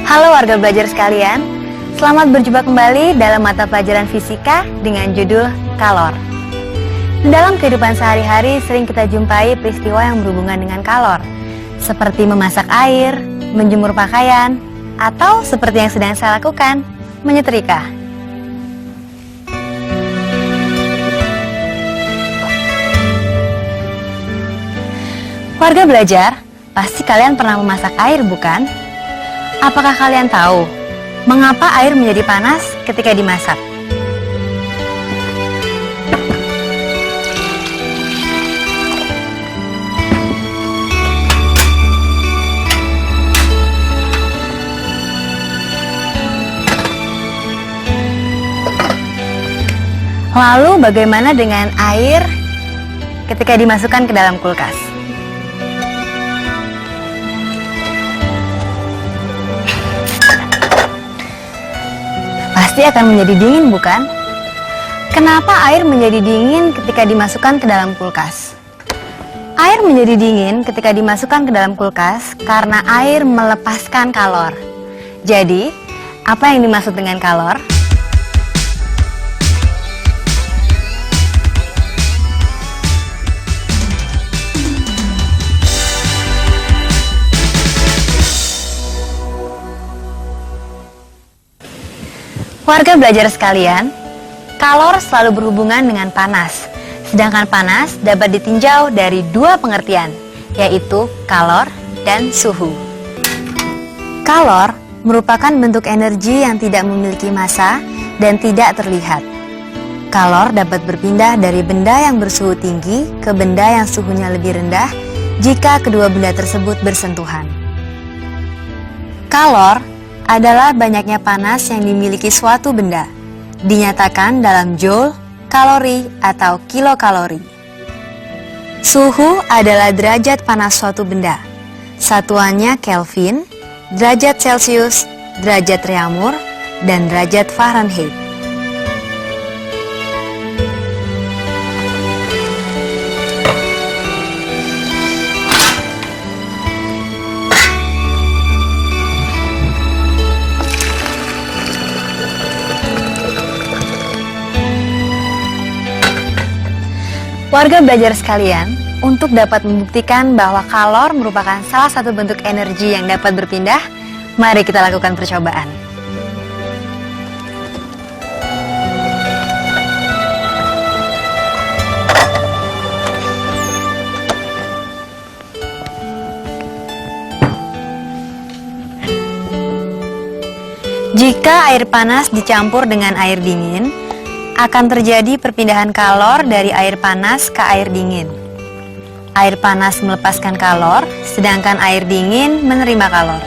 Halo warga belajar sekalian, selamat berjumpa kembali dalam mata pelajaran fisika dengan judul kalor. Dalam kehidupan sehari-hari sering kita jumpai peristiwa yang berhubungan dengan kalor, seperti memasak air, menjemur pakaian, atau seperti yang sedang saya lakukan, menyetrika. Warga belajar, pasti kalian pernah memasak air, bukan? Apakah kalian tahu mengapa air menjadi panas ketika dimasak? Lalu bagaimana dengan air ketika dimasukkan ke dalam kulkas? Pasti akan menjadi dingin, bukan? Kenapa air menjadi dingin ketika dimasukkan ke dalam kulkas? Air menjadi dingin ketika dimasukkan ke dalam kulkas karena air melepaskan kalor. Jadi, apa yang dimaksud dengan kalor? Warga belajar sekalian, kalor selalu berhubungan dengan panas, sedangkan panas dapat ditinjau dari dua pengertian, yaitu kalor dan suhu. Kalor merupakan bentuk energi yang tidak memiliki massa dan tidak terlihat. Kalor dapat berpindah dari benda yang bersuhu tinggi ke benda yang suhunya lebih rendah jika kedua benda tersebut bersentuhan. Kalor adalah banyaknya panas yang dimiliki suatu benda, dinyatakan dalam joule, kalori, atau kilokalori. Suhu adalah derajat panas suatu benda. Satuannya Kelvin, derajat Celcius, derajat Reaumur, dan derajat Fahrenheit. Warga belajar sekalian, untuk dapat membuktikan bahwa kalor merupakan salah satu bentuk energi yang dapat berpindah, mari kita lakukan percobaan. Jika air panas dicampur dengan air dingin, akan terjadi perpindahan kalor dari air panas ke air dingin. Air panas melepaskan kalor, sedangkan air dingin menerima kalor.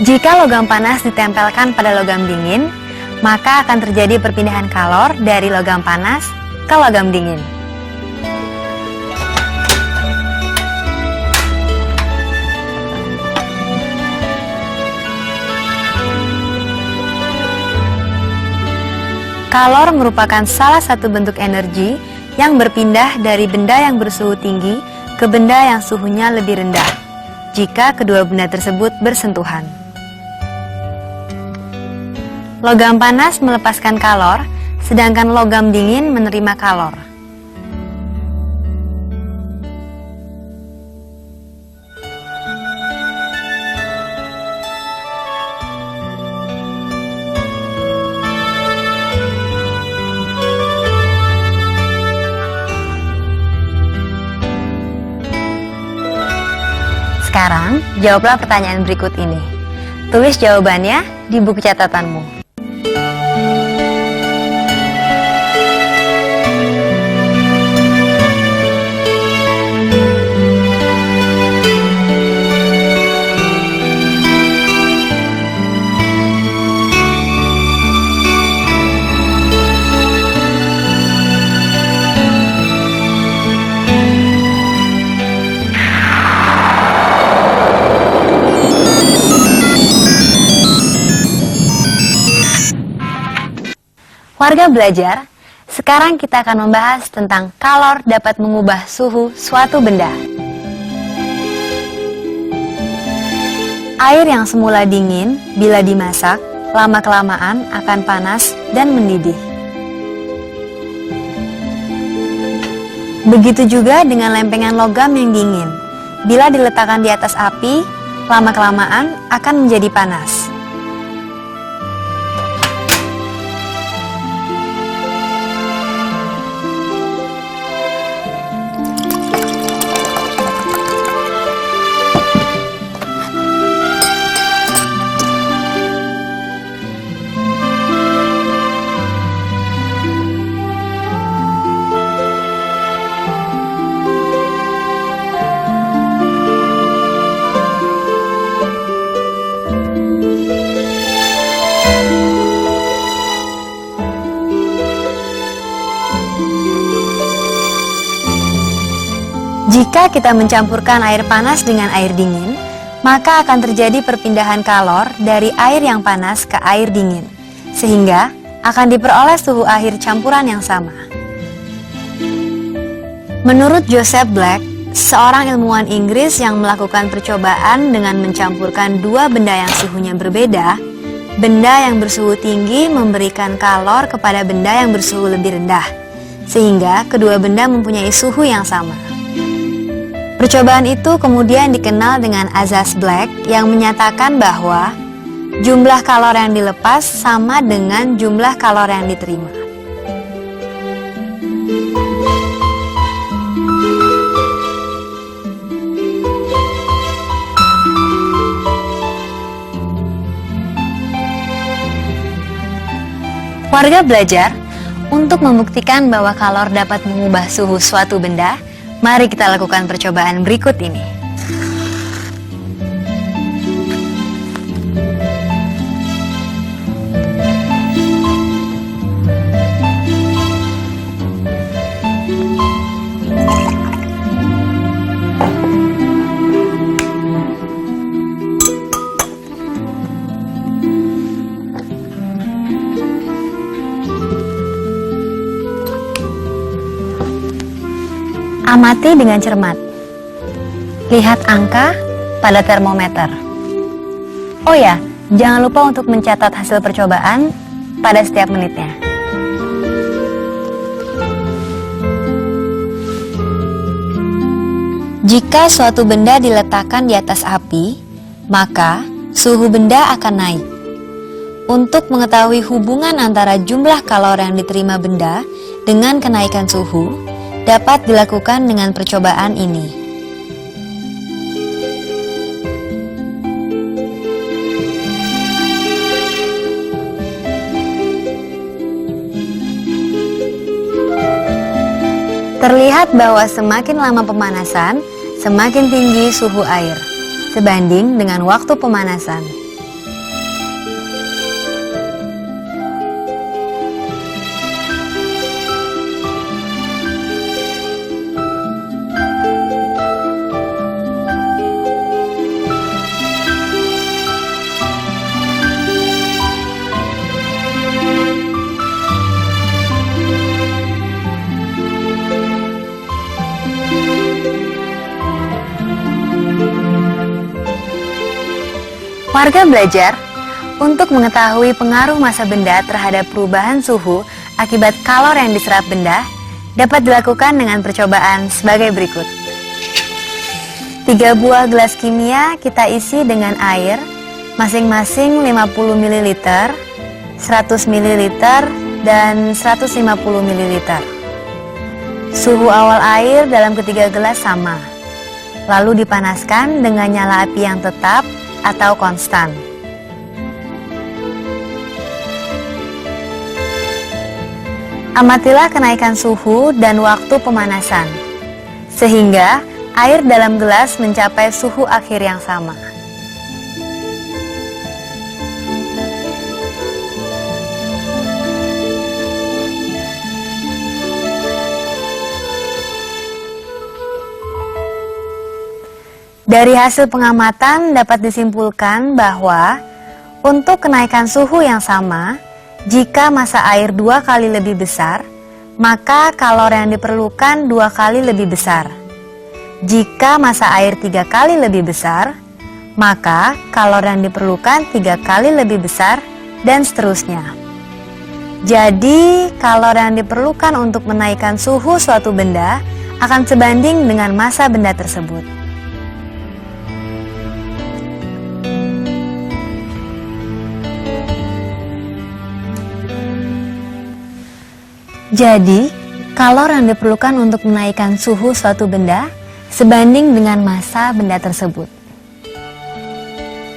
Jika logam panas ditempelkan pada logam dingin, maka akan terjadi perpindahan kalor dari logam panas ke logam dingin. Kalor merupakan salah satu bentuk energi yang berpindah dari benda yang bersuhu tinggi ke benda yang suhunya lebih rendah, jika kedua benda tersebut bersentuhan. Logam panas melepaskan kalor, sedangkan logam dingin menerima kalor. Sekarang, jawablah pertanyaan berikut ini. Tulis jawabannya di buku catatanmu. Warga belajar, sekarang kita akan membahas tentang kalor dapat mengubah suhu suatu benda. Air yang semula dingin, bila dimasak, lama-kelamaan akan panas dan mendidih. Begitu juga dengan lempengan logam yang dingin. Bila diletakkan di atas api, lama-kelamaan akan menjadi panas. Jika kita mencampurkan air panas dengan air dingin, maka akan terjadi perpindahan kalor dari air yang panas ke air dingin, sehingga akan diperoleh suhu akhir campuran yang sama. Menurut Joseph Black, seorang ilmuwan Inggris yang melakukan percobaan dengan mencampurkan dua benda yang suhunya berbeda, benda yang bersuhu tinggi memberikan kalor kepada benda yang bersuhu lebih rendah, sehingga kedua benda mempunyai suhu yang sama. Percobaan itu kemudian dikenal dengan azas Black yang menyatakan bahwa jumlah kalor yang dilepas sama dengan jumlah kalor yang diterima. Warga belajar, untuk membuktikan bahwa kalor dapat mengubah suhu suatu benda, mari kita lakukan percobaan berikut ini. Amati dengan cermat. Lihat angka pada termometer. Oh ya, jangan lupa untuk mencatat hasil percobaan pada setiap menitnya. Jika suatu benda diletakkan di atas api, maka suhu benda akan naik. Untuk mengetahui hubungan antara jumlah kalor yang diterima benda dengan kenaikan suhu, dapat dilakukan dengan percobaan ini. Terlihat bahwa semakin lama pemanasan, semakin tinggi suhu air, sebanding dengan waktu pemanasan. Warga belajar, untuk mengetahui pengaruh massa benda terhadap perubahan suhu akibat kalor yang diserap benda, dapat dilakukan dengan percobaan sebagai berikut. 3 buah gelas kimia kita isi dengan air, masing-masing 50 ml, 100 ml, dan 150 ml. Suhu awal air dalam ketiga gelas sama, lalu dipanaskan dengan nyala api yang tetap atau konstan. Amatilah kenaikan suhu dan waktu pemanasan, sehingga air dalam gelas mencapai suhu akhir yang sama. Dari hasil pengamatan dapat disimpulkan bahwa untuk kenaikan suhu yang sama, jika massa air 2 kali lebih besar, maka kalor yang diperlukan 2 kali lebih besar. Jika massa air 3 kali lebih besar, maka kalor yang diperlukan 3 kali lebih besar, dan seterusnya. Jadi, kalor yang diperlukan untuk menaikkan suhu suatu benda akan sebanding dengan massa benda tersebut. Jadi, kalor yang diperlukan untuk menaikkan suhu suatu benda sebanding dengan massa benda tersebut.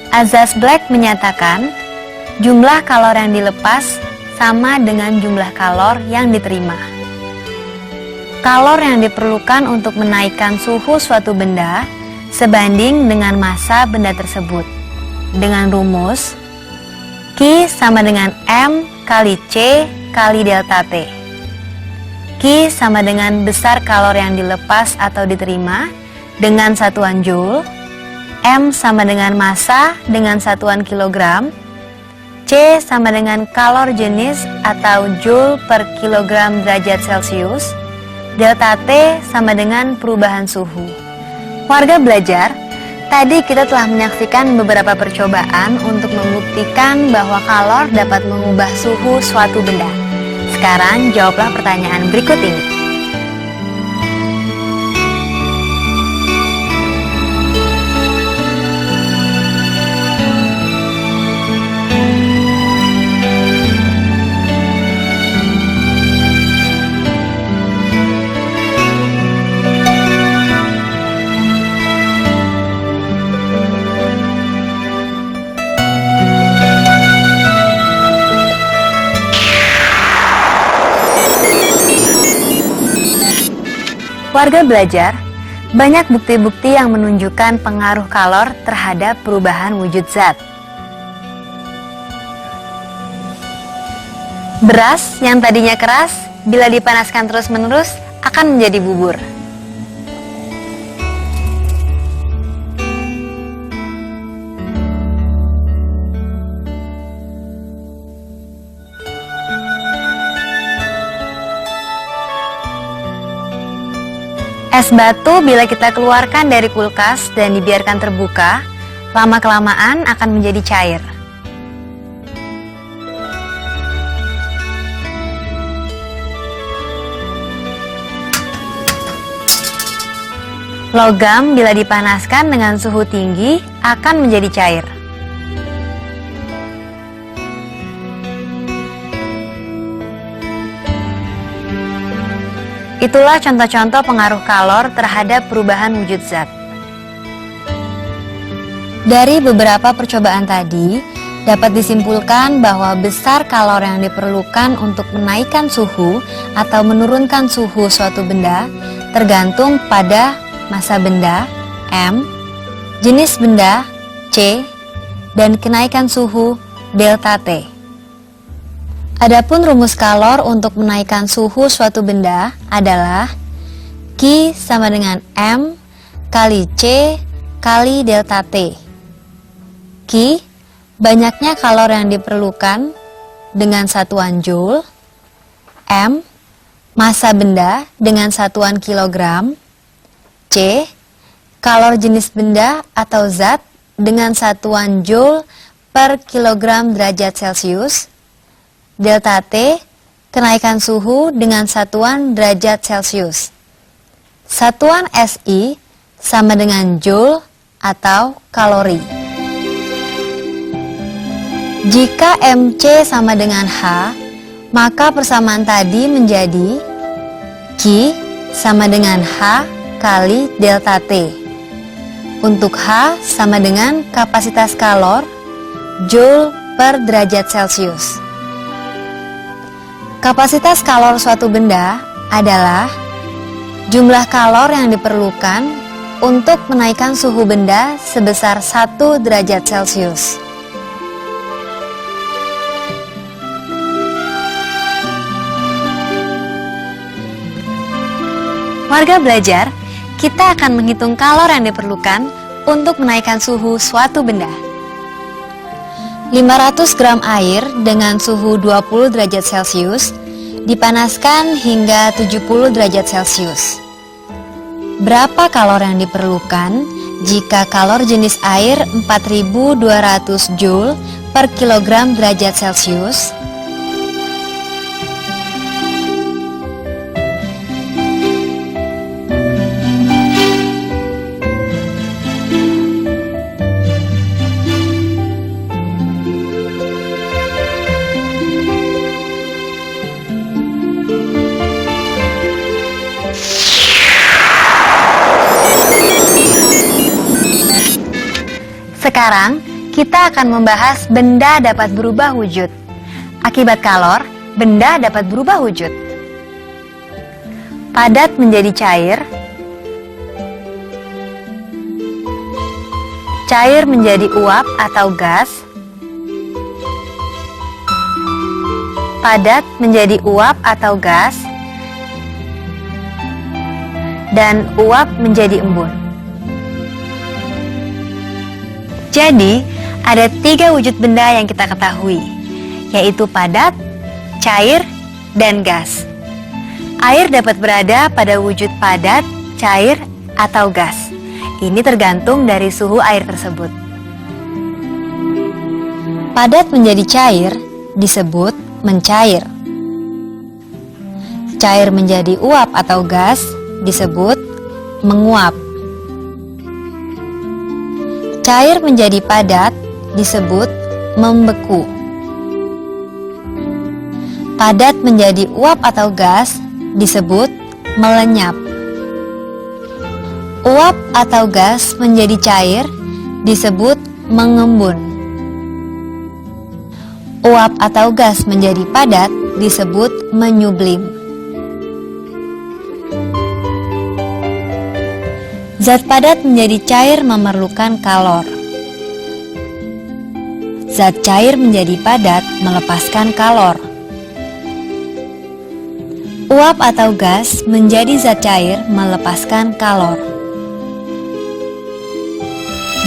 Azaz Black menyatakan, jumlah kalor yang dilepas sama dengan jumlah kalor yang diterima. Kalor yang diperlukan untuk menaikkan suhu suatu benda sebanding dengan massa benda tersebut. Dengan rumus Q sama dengan M kali C kali delta T. Q sama dengan besar kalor yang dilepas atau diterima dengan satuan joule, M sama dengan massa dengan satuan kilogram, C sama dengan kalor jenis atau joule per kilogram derajat Celcius, delta T sama dengan perubahan suhu. Warga belajar, tadi kita telah menyaksikan beberapa percobaan untuk membuktikan bahwa kalor dapat mengubah suhu suatu benda. Sekarang jawablah pertanyaan berikut ini. Warga belajar, banyak bukti-bukti yang menunjukkan pengaruh kalor terhadap perubahan wujud zat. Beras yang tadinya keras, bila dipanaskan terus-menerus akan menjadi bubur. Es batu bila kita keluarkan dari kulkas dan dibiarkan terbuka, lama-kelamaan akan menjadi cair. Logam bila dipanaskan dengan suhu tinggi akan menjadi cair. Itulah contoh-contoh pengaruh kalor terhadap perubahan wujud zat. Dari beberapa percobaan tadi, dapat disimpulkan bahwa besar kalor yang diperlukan untuk menaikkan suhu atau menurunkan suhu suatu benda tergantung pada massa benda, M, jenis benda, C, dan kenaikan suhu, delta T. Adapun rumus kalor untuk menaikkan suhu suatu benda adalah Q sama dengan M kali C kali delta T. Q, banyaknya kalor yang diperlukan dengan satuan joule. M, massa benda dengan satuan kilogram. C, kalor jenis benda atau zat dengan satuan joule per kilogram derajat Celcius. Delta T, kenaikan suhu dengan satuan derajat Celcius. Satuan SI sama dengan joule atau kalori. Jika MC sama dengan H, maka persamaan tadi menjadi Q sama dengan H kali delta T. Untuk H sama dengan kapasitas kalor, joule per derajat Celcius. Kapasitas kalor suatu benda adalah jumlah kalor yang diperlukan untuk menaikkan suhu benda sebesar 1 derajat Celcius. Warga belajar, kita akan menghitung kalor yang diperlukan untuk menaikkan suhu suatu benda. 500 gram air dengan suhu 20 derajat Celcius dipanaskan hingga 70 derajat Celcius. Berapa kalor yang diperlukan jika kalor jenis air 4200 Joule per kilogram derajat Celcius, sekarang, kita akan membahas benda dapat berubah wujud. Akibat kalor, benda dapat berubah wujud. Padat menjadi cair, cair menjadi uap atau gas, padat menjadi uap atau gas, dan uap menjadi embun. Jadi, ada 3 wujud benda yang kita ketahui, yaitu padat, cair, dan gas. Air dapat berada pada wujud padat, cair, atau gas. Ini tergantung dari suhu air tersebut. Padat menjadi cair disebut mencair. Cair menjadi uap atau gas disebut menguap. Cair menjadi padat disebut membeku. Padat menjadi uap atau gas disebut melenyap. Uap atau gas menjadi cair disebut mengembun. Uap atau gas menjadi padat disebut menyublim. Zat padat menjadi cair memerlukan kalor. Zat cair menjadi padat melepaskan kalor. Uap atau gas menjadi zat cair melepaskan kalor.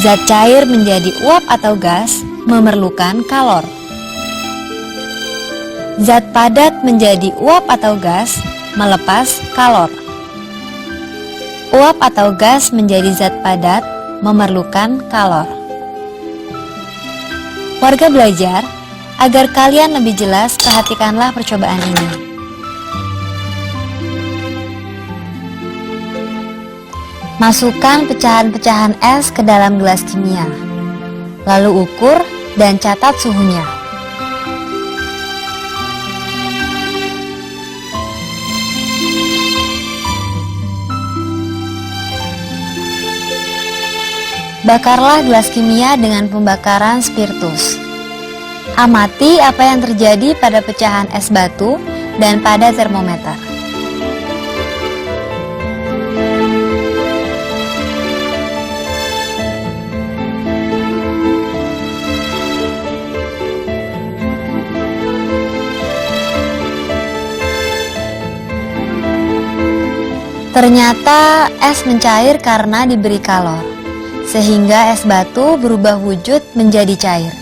Zat cair menjadi uap atau gas memerlukan kalor. Zat padat menjadi uap atau gas melepas kalor. Uap atau gas menjadi zat padat memerlukan kalor. Warga belajar, agar kalian lebih jelas, perhatikanlah percobaan ini. Masukkan pecahan-pecahan es ke dalam gelas kimia, lalu ukur dan catat suhunya. Bakarlah gelas kimia dengan pembakaran spiritus. Amati apa yang terjadi pada pecahan es batu dan pada termometer. Ternyata es mencair karena diberi kalor, sehingga es batu berubah wujud menjadi cair.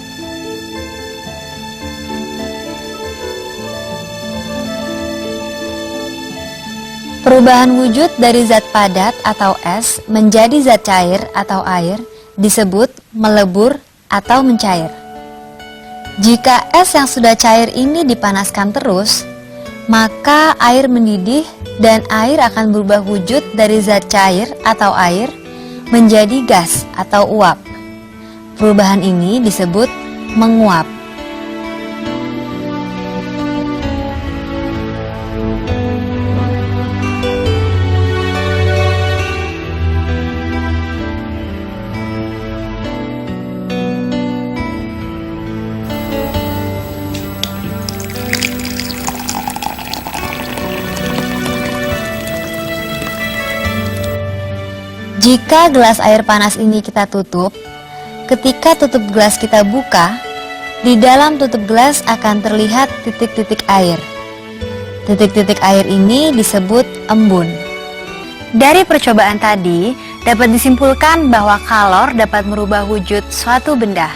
Perubahan wujud dari zat padat atau es menjadi zat cair atau air disebut melebur atau mencair. Jika es yang sudah cair ini dipanaskan terus, maka air mendidih dan air akan berubah wujud dari zat cair atau air menjadi gas atau uap. Perubahan ini disebut menguap. Jika gelas air panas ini kita tutup, ketika tutup gelas kita buka, di dalam tutup gelas akan terlihat titik-titik air. Titik-titik air ini disebut embun. Dari percobaan tadi, dapat disimpulkan bahwa kalor dapat merubah wujud suatu benda.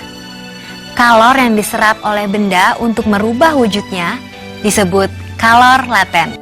Kalor yang diserap oleh benda untuk merubah wujudnya disebut kalor laten.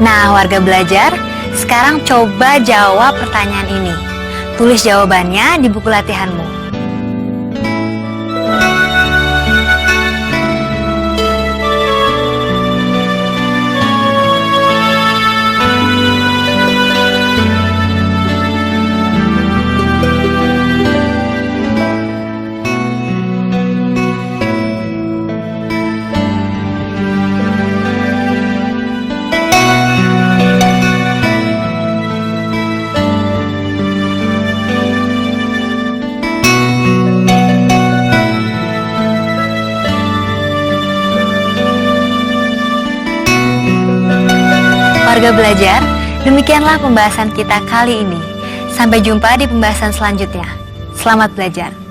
Nah, warga belajar, sekarang coba jawab pertanyaan ini. Tulis jawabannya di buku latihanmu. Warga belajar, demikianlah pembahasan kita kali ini. Sampai jumpa di pembahasan selanjutnya. Selamat belajar.